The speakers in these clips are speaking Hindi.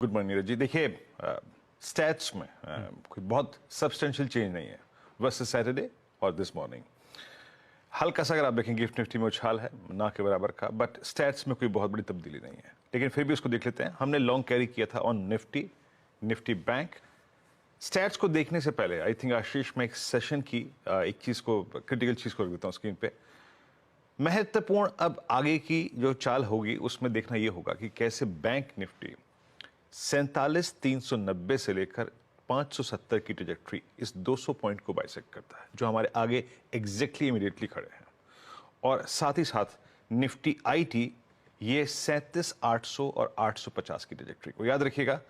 Good morning Neeraj ji. देखिए, स्टैट्स में कोई बहुत सब्सटेंशियल चेंज नहीं है वर्सेस सैटरडे और दिस मॉर्निंग। हल्का सा अगर आप देखेंगे गिफ्ट निफ्टी में उछाल है ना के बराबर का, बट स्टैट्स में कोई बहुत बड़ी तब्दीली नहीं है। लेकिन फिर भी उसको देख लेते हैं। हमने लॉन्ग कैरी किया था ऑन निफ्टी बैंक। स्टैट्स को देखने से पहले आई थिंक आशीष, मैं एक सेशन की एक चीज को, क्रिटिकल चीज को रख देता हूँ स्क्रीन पे। महत्वपूर्ण अब आगे की जो चाल होगी उसमें देखना यह होगा कि कैसे बैंक निफ्टी 47,390 से लेकर 570 की ट्रेजेक्ट्री इस 200 पॉइंट को बाइसेक्ट करता है, जो हमारे आगे एग्जैक्टली इमीडिएटली खड़े हैं। और साथ ही साथ निफ्टी आईटी ये 37,800 और 850 की ट्रेजेक्ट्री को याद रखिएगा।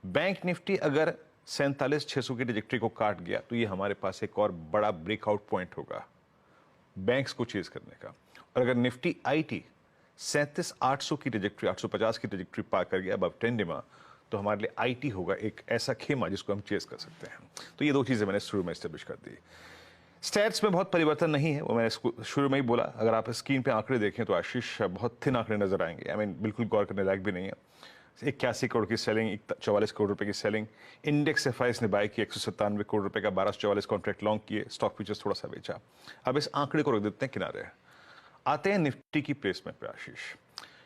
बैंक निफ्टी अगर 47,600 की ट्रेजेक्ट्री को काट गया तो ये हमारे पास एक और बड़ा ब्रेकआउट पॉइंट होगा बैंक्स को चेज करने का। और अगर निफ्टी आईटी 37,800 की ट्रेजेक्ट्री, 850 की ट्रेजेक्ट्री पार कर गया अब 10 डिमा, तो हमारे लिए आईटी होगा एक ऐसा खेमा जिसको हम चेस कर सकते हैं। तो ये दो चीजें मैंने शुरू में एस्टेब्लिश कर दी। स्टैट्स में बहुत परिवर्तन नहीं है, वो मैंने शुरू में ही बोला। अगर आप स्क्रीन पे आंकड़े देखें तो आशीष बहुत थिन आंकड़े नजर आएंगे। आई मीन बिल्कुल गौर करने लायक भी नहीं है। 81 करोड़ की सेलिंग, 44 करोड़ रुपए की सेलिंग। इंडेक्स एफआईएस ने बाय किया 197 करोड़ रुपए का, 1244 कॉन्ट्रैक्ट लॉन्ग किए, स्टॉक फ्यूचर्स थोड़ा सा बेचा। अब इस आंकड़े को रख देते हैं किनारे, आते हैं निफ्टी की प्लेसमेंट पे आशीष।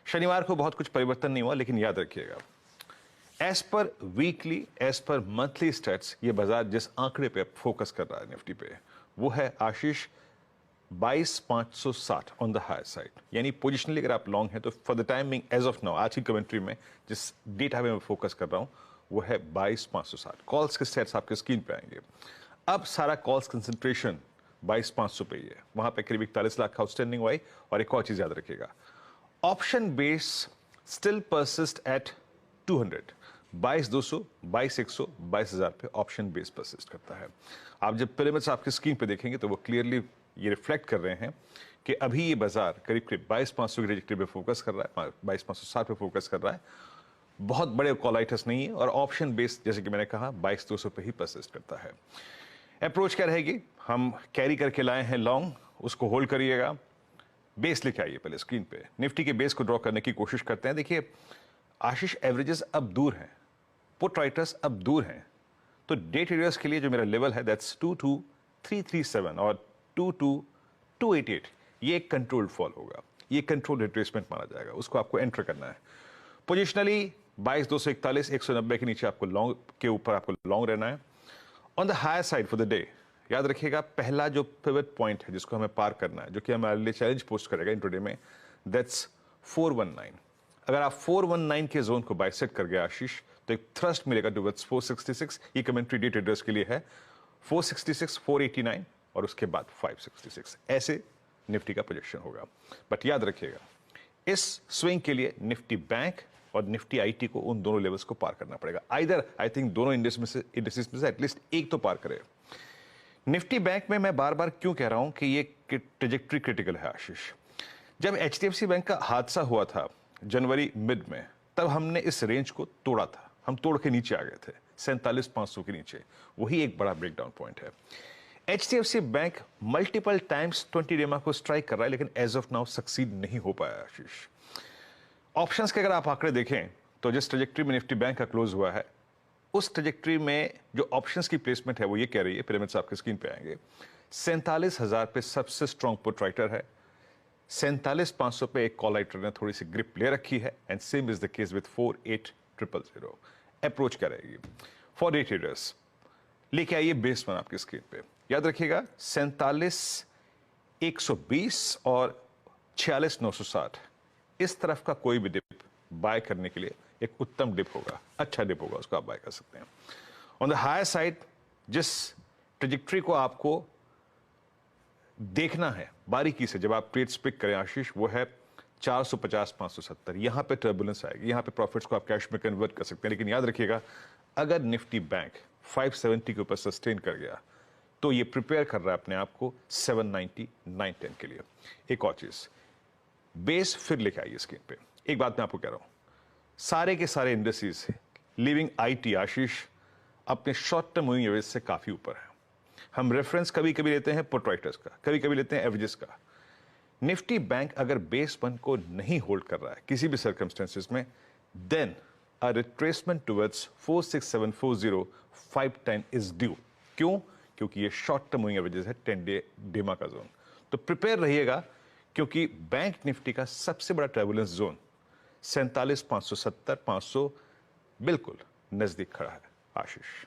शनिवार को बहुत कुछ परिवर्तन नहीं हुआ, लेकिन याद रखिएगा as per weekly, as per monthly stats, ये बाजार जिस आंकड़े पे फोकस कर रहा है निफ्टी पे, वो है Ashish 22,560 on the higher side. यानी पोजिशनली अगर आप लॉन्ग हैं तो for the time being, as of now, आज की कमेंट्री में जिस डेटा पे मैं फोकस कर रहा हूं वो है 22,560। कॉल्स के स्टैट्स आपके स्क्रीन पे आएंगे। अब सारा कॉल्स कंसेंट्रेशन 22,500 पे ही है, वहां पे करीब 41 लाख आउटस्टैंडिंग हुई। और एक और चीज याद रखिएगा, option base still persist at 200, 22,200, 22,100, 22,000 पे ऑप्शन बेस परसिस्ट करता है। आप जब पिरामिड्स आपके स्क्रीन पे देखेंगे तो वो क्लियरली ये रिफ्लेक्ट कर रहे हैं कि अभी ये बाजार करीब करीब 22,500 की ट्रेजेक्टरी पे फोकस कर रहा है, 22,560 पे फोकस कर रहा है। बहुत बड़े कॉलाइटस नहीं है, और ऑप्शन बेस जैसे कि मैंने कहा 22,200 पे ही परसिस्ट करता है। अप्रोच क्या रहेगी? हम कैरी करके लाए हैं लॉन्ग, उसको होल्ड करिएगा। बेस लेके आइए पहले स्क्रीन पे, निफ्टी के बेस को ड्रॉ करने की कोशिश करते हैं। देखिए आशीष, एवरेजेस अब दूर हैं, पुट राइटर्स अब दूर हैं, तो डे ट्रेडर्स के लिए जो मेरा लेवल है दैट्स 22,337 और 22,288, ये एक कंट्रोल्ड फॉल होगा, ये कंट्रोल्ड रिट्रेसमेंट माना जाएगा, उसको आपको एंटर करना है। पोजिशनली 22,241, 190 के नीचे आपको लॉन्ग के ऊपर आपको लॉन्ग रहना है। On the higher side for the day याद रखिएगा, पहला जो पिवट पॉइंट है जिसको हमें पार करना है, जो कि हमारे लिए चैलेंज पोस्ट करेगा इंट्राडे में, दैट्स 419। अगर आप 419 के जोन को बाइसेक्ट कर गए आशीष, तो एक थ्रस्ट मिलेगा टुवर्ड्स 466। ये कमेंट्री डे ट्रेडर्स के लिए है। 466, 489 और उसके बाद 566, ऐसे निफ्टी का प्रोजेक्शन होगा। बट याद रखिएगा, इस स्विंग के लिए निफ्टी बैंक और निफ्टी आईटी को, उन दोनों लेवल्स को पार करना पड़ेगा। आइदर आई थिंक दोनों इंडेक्सेस में से एटलीस्ट एक तो पार करे। निफ्टी बैंक में मैं बार बार क्यों कह रहा हूं कि ये ट्रेजेक्ट्री क्रिटिकल है आशीष। जब एचडीएफसी बैंक का हादसा हुआ था जनवरी मिड में, तब हमने इस रेंज को तोड़ा था, हम तोड़ के नीचे आ गए थे 47,500 के नीचे। वही एक बड़ा ब्रेकडाउन पॉइंट है। एचडीएफसी बैंक मल्टीपल टाइम्स 20 डेमा को स्ट्राइक कर रहा है, लेकिन एज ऑफ नाउ सक्सीड नहीं हो पाया आशीष। ऑप्शंस के अगर आप आंकड़े देखें तो जिस ट्रेजेक्ट्री में निफ्टी बैंक का क्लोज हुआ है, उस ट्रेजेक्ट्री में जो ऑप्शंस की प्लेसमेंट है वो ये कह रही है, पिरामिड्स आपके स्क्रीन पे आएंगे, 47,000 पे सबसे स्ट्रॉन्ग पुट राइटर है, 47,500 पे एक कॉल राइटर ने थोड़ी सी ग्रिप ले रखी है, and same is the case with 48,000। Approach क्या रहेगी फॉर डे ट्रेडर्स? लेके आइए बेस वन आपकी स्क्रीन पे। याद रखिएगा 47,120 और 46,960, इस तरफ का कोई भी डिप बाय करने के लिए एक उत्तम डिप होगा, अच्छा डिप होगा, उसको आप बाय कर सकते हैं। ऑन द हायर साइड जिस ट्रेजेक्ट्री को आपको देखना है बारीकी से जब आप ट्रेड्स पिक करें आशीष, वो है 450, 570। यहां पे टर्बुलेंस आएगी, यहां पे प्रॉफिट्स को आप कैश में कन्वर्ट कर सकते हैं। लेकिन याद रखिएगा, अगर निफ्टी बैंक 570 के ऊपर सस्टेन कर गया तो ये प्रिपेयर कर रहा है अपने आप को 790, 910 के लिए। एक और चीज, बेस फिर लेके आइए स्क्रीन पे। एक बात मैं आपको कह रहा हूं, सारे के सारे इंडस्ट्रीज लिविंग आईटी आशीष अपने शॉर्ट टर्म मूविंग एवरेज से काफी ऊपर है। हम रेफरेंस कभी कभी लेते हैं पुट राइटर्स का, कभी कभी लेते हैं एवरेजेस का। निफ्टी बैंक अगर बेस वन को नहीं होल्ड कर रहा है किसी भी सर्कमस्टेंसेस में, then a retracement towards 46740 510 is due. क्यों? क्योंकि ये शॉर्ट टर्म मूविंग एवरेजेस है 10 डे डेमा का जोन। तो प्रिपेयर रहिएगा, क्योंकि बैंक निफ्टी का सबसे बड़ा टर्बुलेंस जोन 47,570 500 बिल्कुल नजदीक खड़ा है। आशीष।